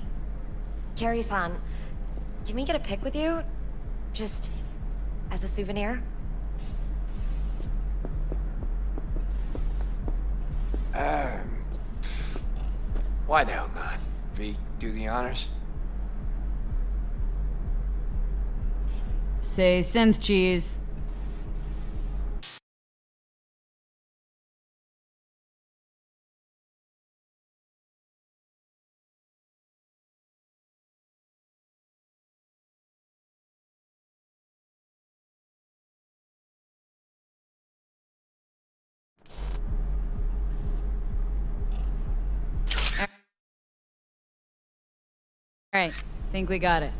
Kerry-san, can we get a pic with you? Just as a souvenir? Why the hell not? V, do the honors? Say synth cheese. All right, think we got it.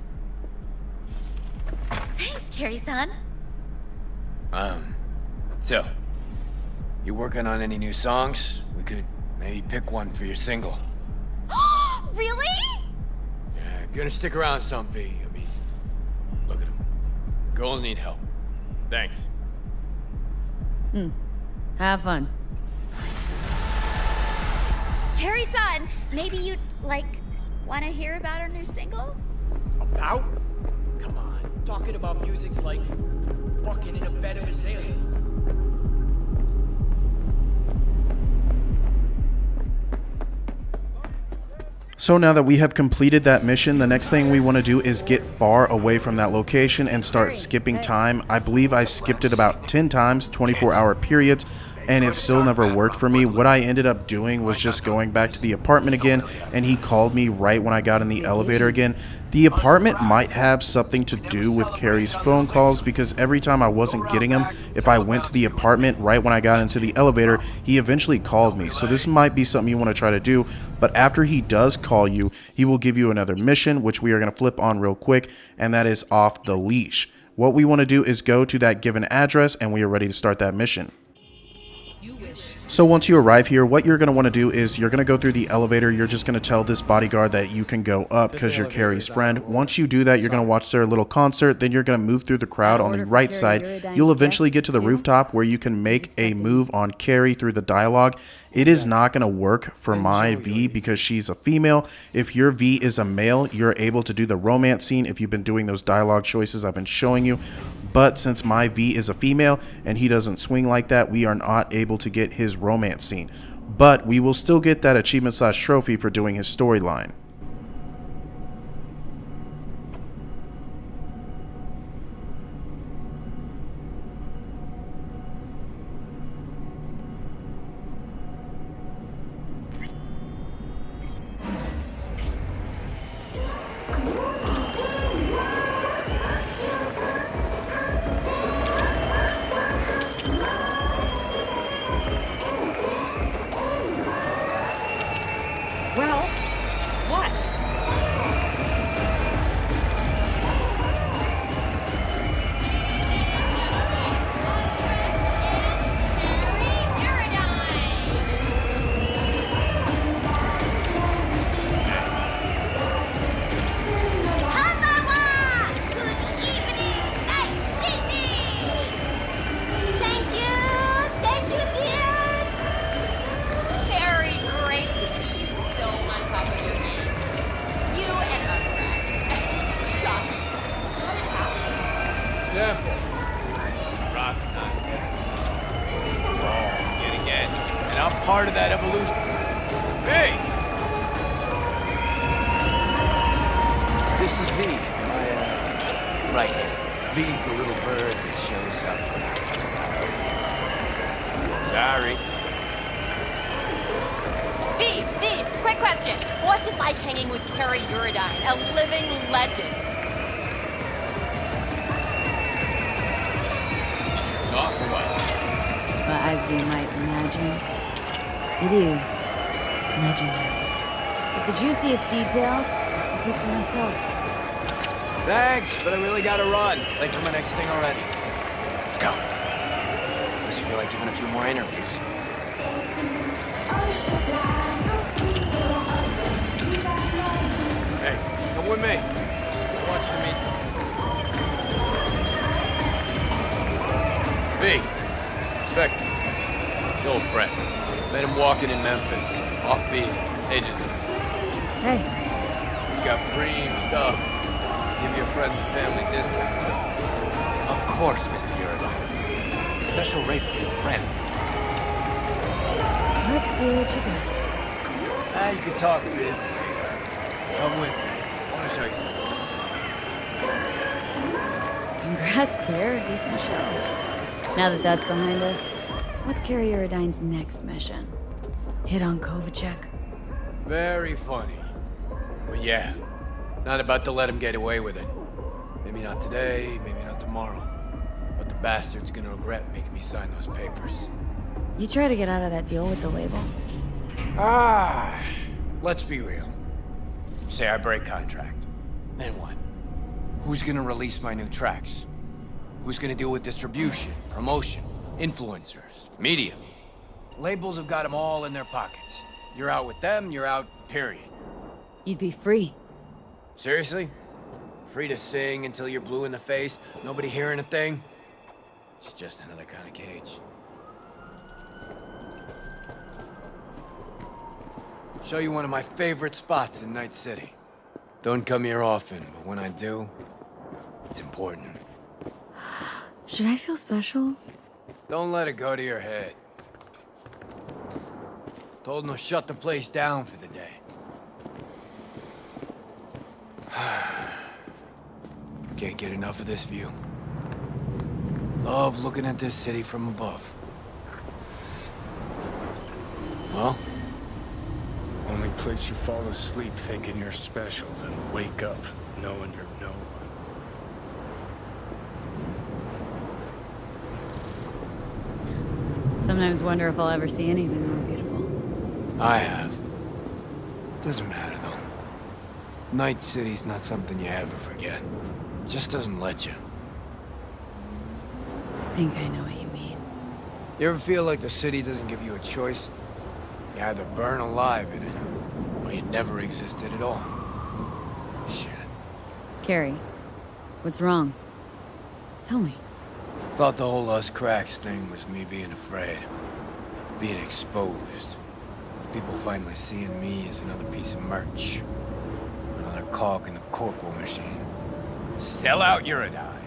Thanks, Kerry-san. So, you working on any new songs? We could maybe pick one for your single. Really? Yeah, gonna stick around some, V. I mean, look at them. Girls need help. Thanks. Have fun. Kerry-san, maybe you'd, want to hear about our new single? About? Come on. Talking about music's like fucking in a bed of azaleas. So now that we have completed that mission, the next thing we want to do is get far away from that location and start skipping time. I believe I skipped it about 10 times, 24-hour periods, and it still never worked for me. What I ended up doing was just going back to the apartment again, and he called me right when I got in the elevator again. The apartment might have something to do with Kerry's phone calls, because every time I wasn't getting him, if I went to the apartment right when I got into the elevator, he eventually called me. So this might be something you want to try to do, but after he does call you, he will give you another mission, which we are going to flip on real quick, and that is off the leash. What we want to do is go to that given address, and we are ready to start that mission. So once you arrive here, what you're going to want to do is you're going to go through the elevator. You're just going to tell this bodyguard that you can go up because you're Kerry's friend. Once you do that, you're going to watch their little concert. Then you're going to move through the crowd on the right side. You'll eventually get to the rooftop where you can make a move on Kerry through the dialogue. It is not going to work for my V because she's a female. If your V is a male, you're able to do the romance scene if you've been doing those dialogue choices I've been showing you. But since my V is a female and he doesn't swing like that, we are not able to get his romance scene. But we will still get that achievement/trophy for doing his storyline. Well, what? Very great to see you so on top of your game. You and Upgrad. Shocking. Simple. Rock's not dead. Oh, yet again. And I'm part of that evolution. Hey! This is V, my, right hand. V's the little bird that shows up. Sorry. V, quick question. What's it like hanging with Kerry Eurodyne, a living legend? Talk for a while. But as you might imagine, it is legendary. But the juiciest details, I keep to myself. Thanks, but I really gotta run. Late for my next thing already. Let's go. Unless you feel like giving a few more interviews. Hey, come with me. I want you to meet someone. V. Spectre. The old friend. Met him walking in Memphis. Offbeat. Ages ago. Hey. He's got preem stuff. Give your friends and family discounts. Of course, Mr. Eurodyne. Special rate for your friends. Let's see what you got. You can talk, Biz. Come with me. I want to show you something. Congrats, Kerr. Decent show. Now that that's behind us, what's Kerry Eurodyne's next mission? Hit on Kovacic? Very funny. But yeah, not about to let him get away with it. Maybe not today, maybe not tomorrow. But the bastard's gonna regret making me sign those papers. You try to get out of that deal with the label? Let's be real. Say I break contract. Then what? Who's gonna release my new tracks? Who's gonna deal with distribution, promotion, influencers, media? Labels have got them all in their pockets. You're out with them, you're out, period. You'd be free. Seriously? Free to sing until you're blue in the face, nobody hearing a thing? It's just another kind of cage. Show you one of my favorite spots in Night City. Don't come here often, but when I do, it's important. Should I feel special? Don't let it go to your head. Told him to shut the place down for the day. Can't get enough of this view. Love looking at this city from above. Well? Only place you fall asleep thinking you're special, then wake up knowing you're no one. Sometimes wonder if I'll ever see anything more beautiful. I have. Doesn't matter, though. Night City's not something you ever forget. It just doesn't let you. I think I know what you mean. You ever feel like the city doesn't give you a choice? You either burn alive in it, or you never existed at all. Shit. Carrie, what's wrong? Tell me. Thought the whole us cracks thing was me being afraid. Being exposed. People finally seeing me as another piece of merch. Another cog in the corporal machine. Sell out Eurodyne.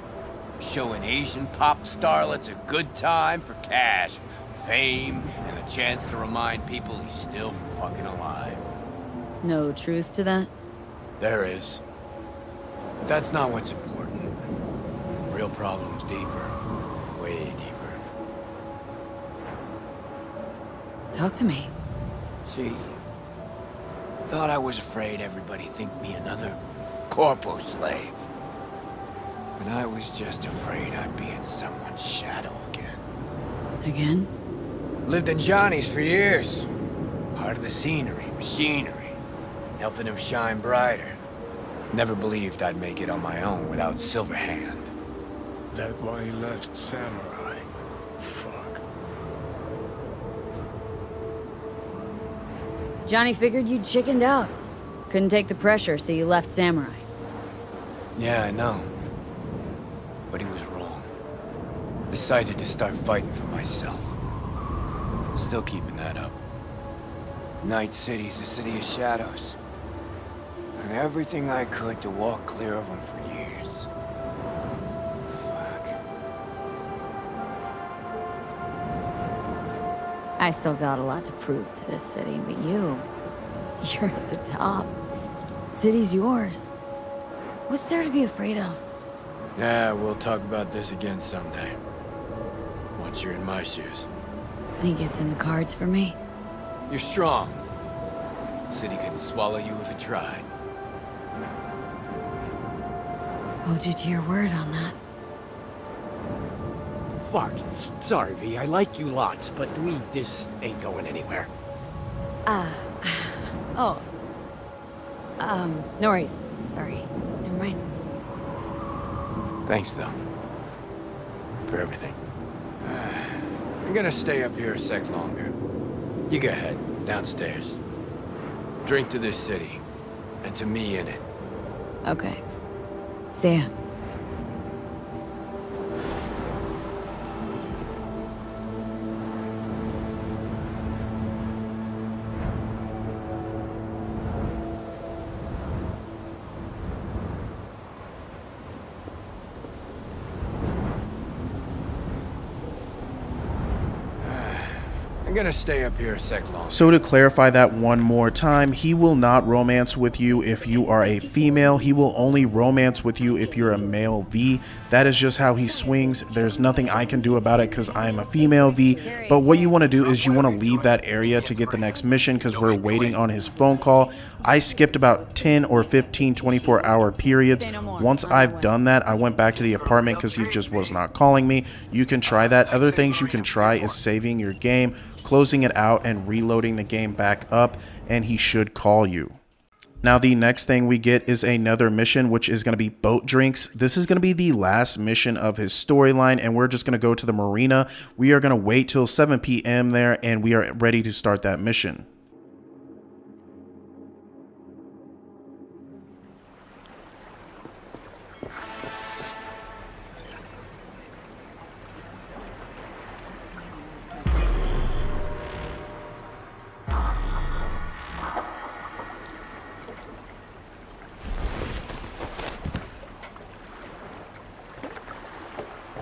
Showing Asian pop starlets a good time for cash, fame, and a chance to remind people he's still fucking alive. No truth to that? There is. But that's not what's important. Real problem's deeper. Way deeper. Talk to me. See, thought I was afraid everybody'd think me another corpo slave. But I was just afraid I'd be in someone's shadow again. Again? Lived in Johnny's for years. Part of the scenery, machinery. Helping him shine brighter. Never believed I'd make it on my own without Silverhand. That why he left Samurai? Fuck. Johnny figured you'd chickened out. Couldn't take the pressure, so you left Samurai. Yeah, I know. But he was wrong. Decided to start fighting for myself. Still keeping that up. Night City's a city of shadows. And everything I could to walk clear of them for years. Fuck. I still got a lot to prove to this city, but you're at the top. City's yours. What's there to be afraid of? Yeah, we'll talk about this again someday. Once you're in my shoes. Think it's in the cards for me? You're strong. City couldn't swallow you if it tried. Hold you to your word on that. fuck. Sorry, V. I like you lots, but this ain't going anywhere. Oh. No worries. Sorry. Never mind. Thanks, though. For everything. I'm gonna stay up here a sec longer. You go ahead, downstairs. Drink to this city, and to me in it. Okay. See ya. I'm gonna stay up here a sec longer. So to clarify that one more time, he will not romance with you if you are a female. He will only romance with you if you're a male V. That is just how he swings. There's nothing I can do about it because I am a female V. But what you want to do is you want to leave that area to get the next mission because we're waiting on his phone call. I skipped about 10 or 15 24-hour periods. Once I've done that, I went back to the apartment because he just was not calling me. You can try that. Other things you can try is saving your game, closing it out, and reloading the game back up, and he should call you. Now the next thing we get is another mission, which is going to be boat drinks. This is going to be the last mission of his storyline, and we're just going to go to the marina. We are going to wait till 7 p.m. there, and we are ready to start that mission.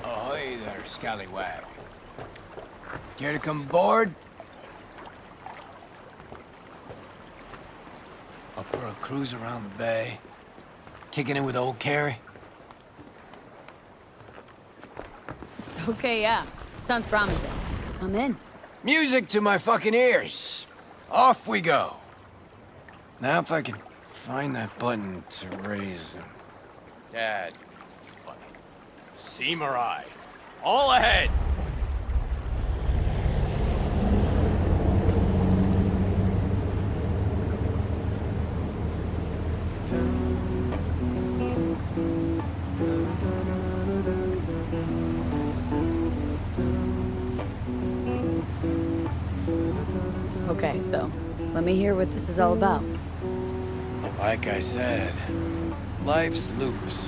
Ahoy there, scallywag. Care to come aboard? Up for a cruise around the bay? Kicking it with old Kerry? Okay, yeah. Sounds promising. I'm in. Music to my fucking ears. Off we go. Now if I can find that button to raise them. Dad. Fucking samurai. All ahead. Okay, so let me hear what this is all about. Like I said, life's loops.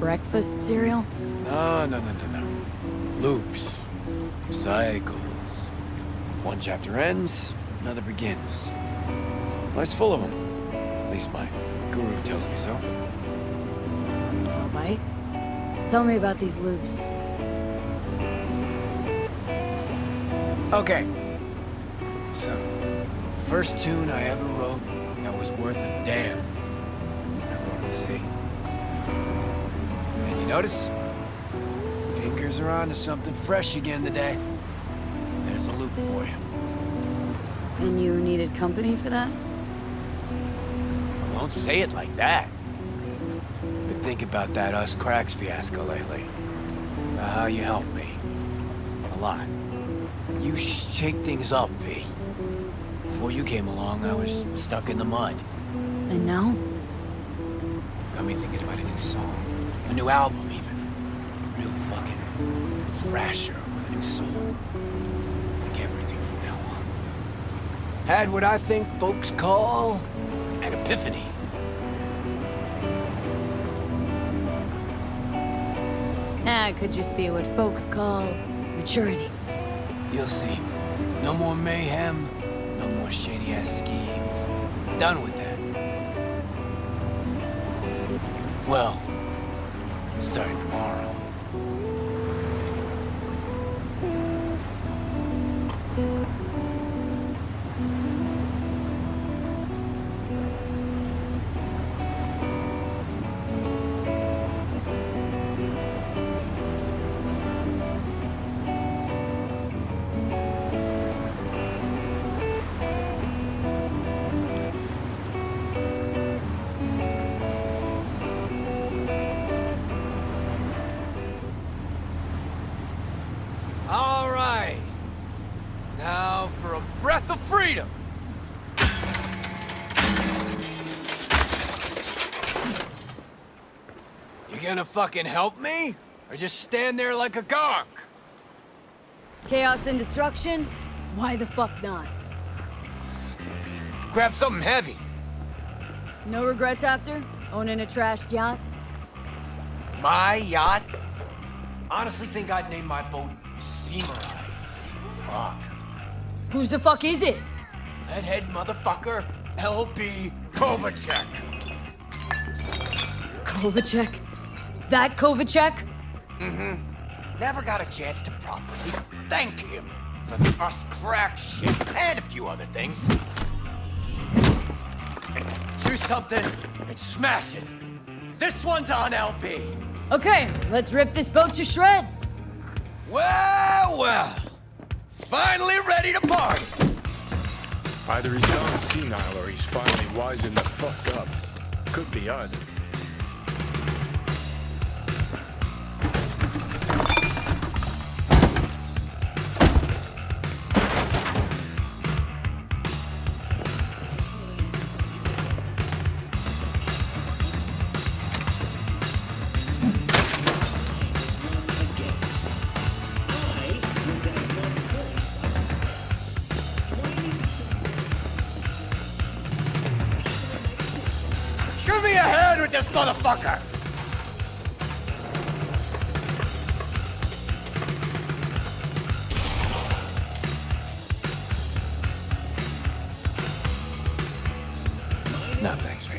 Breakfast cereal? No. Loops. Cycles. One chapter ends, another begins. Life's full of them. At least my guru tells me so. Alright. Tell me about these loops. Okay. So, first tune I ever wrote that was worth a damn. I wrote it C. And you notice? Fingers are on to something fresh again today. There's a loop for you. And you needed company for that? Don't say it like that. Been thinking about that us cracks fiasco lately. About how you helped me. A lot. You shake things up, V. Before you came along, I was stuck in the mud. And now? Got me thinking about a new song. A new album, even. Real fucking thrasher with a new soul. Like everything from now on. Had what I think folks call an epiphany. Nah, it could just be what folks call maturity. You'll see. No more mayhem, no more shady-ass schemes. Done with that. Well, starting tomorrow. gonna fucking help me? Or just stand there like a gonk? Chaos and destruction? Why the fuck not? Grab something heavy. No regrets after? Owning a trashed yacht? My yacht? Honestly think I'd name my boat Samurai. Fuck. Whose the fuck is it? Head motherfucker, LB Kovacek. Kovacek? That Kovacek? Mm-hmm. Never got a chance to properly thank him for the us crack shit and a few other things. Do something and smash it. This one's on LB. Okay, let's rip this boat to shreds. Well. Finally ready to party. Either he's gone senile or he's finally wising the fuck up. Could be either. Give me a hand with this motherfucker! No thanks, V.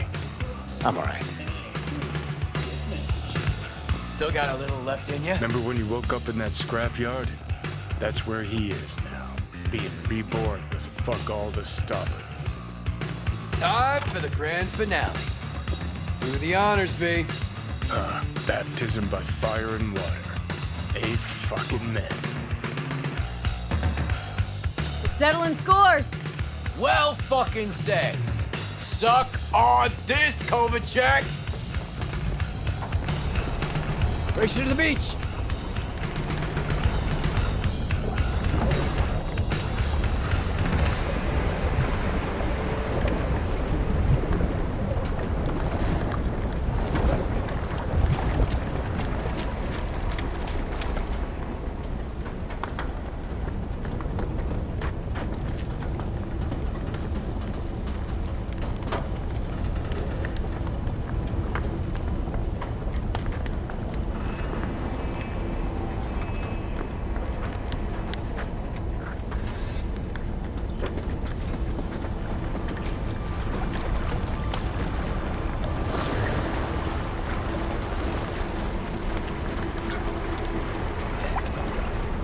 I'm alright. Still got a little left in you? Remember when you woke up in that scrapyard? That's where he is now, being reborn with fuck all to stop it. It's time for the grand finale. Do the honors, V. Baptism by fire and water. A fucking man. Settling scores. Well fucking said. Suck on this, Kovacek. Race you to the beach.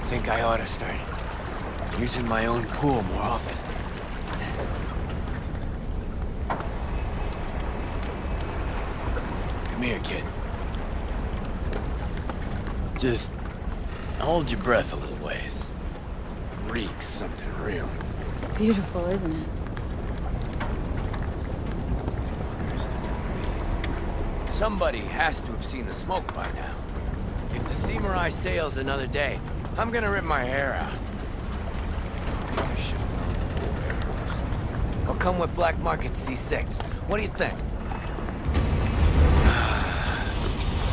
I think I ought to start using my own pool more often. Come here, kid. Just hold your breath a little ways. Reeks something real. Beautiful, isn't it? Somebody has to have seen the smoke by now. If the Samurai sails another day, I'm gonna rip my hair out. I'll come with Black Market C6. What do you think?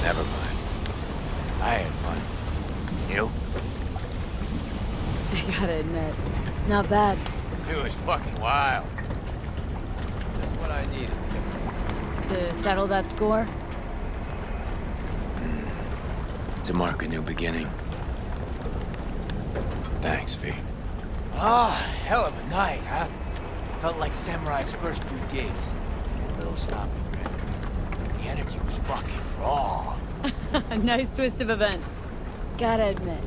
Never mind. I had fun. You? I gotta admit, not bad. It was fucking wild. Just what I needed. To settle that score? To mark a new beginning. Thanks, V. Ah, hell of a night, huh? Felt like Samurai's first few gigs. A little stopping, right? The energy was fucking raw. Nice twist of events. Gotta admit.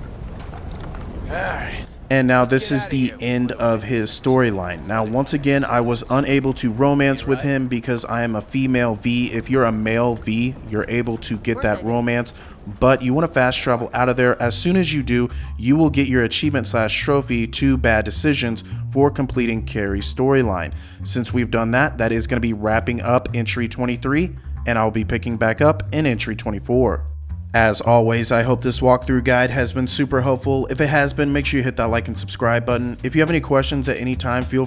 Alright. And now this is the end of his storyline. Now, once again, I was unable to romance with him because I am a female V. If you're a male V, you're able to get that romance, but you want to fast travel out of there. As soon as you do, you will get your achievement/trophy 2 bad decisions for completing Kerry's storyline. Since we've done that, that is going to be wrapping up entry 23, and I'll be picking back up in entry 24. As always, I hope this walkthrough guide has been super helpful. If it has been, make sure you hit that like and subscribe button. If you have any questions at any time, feel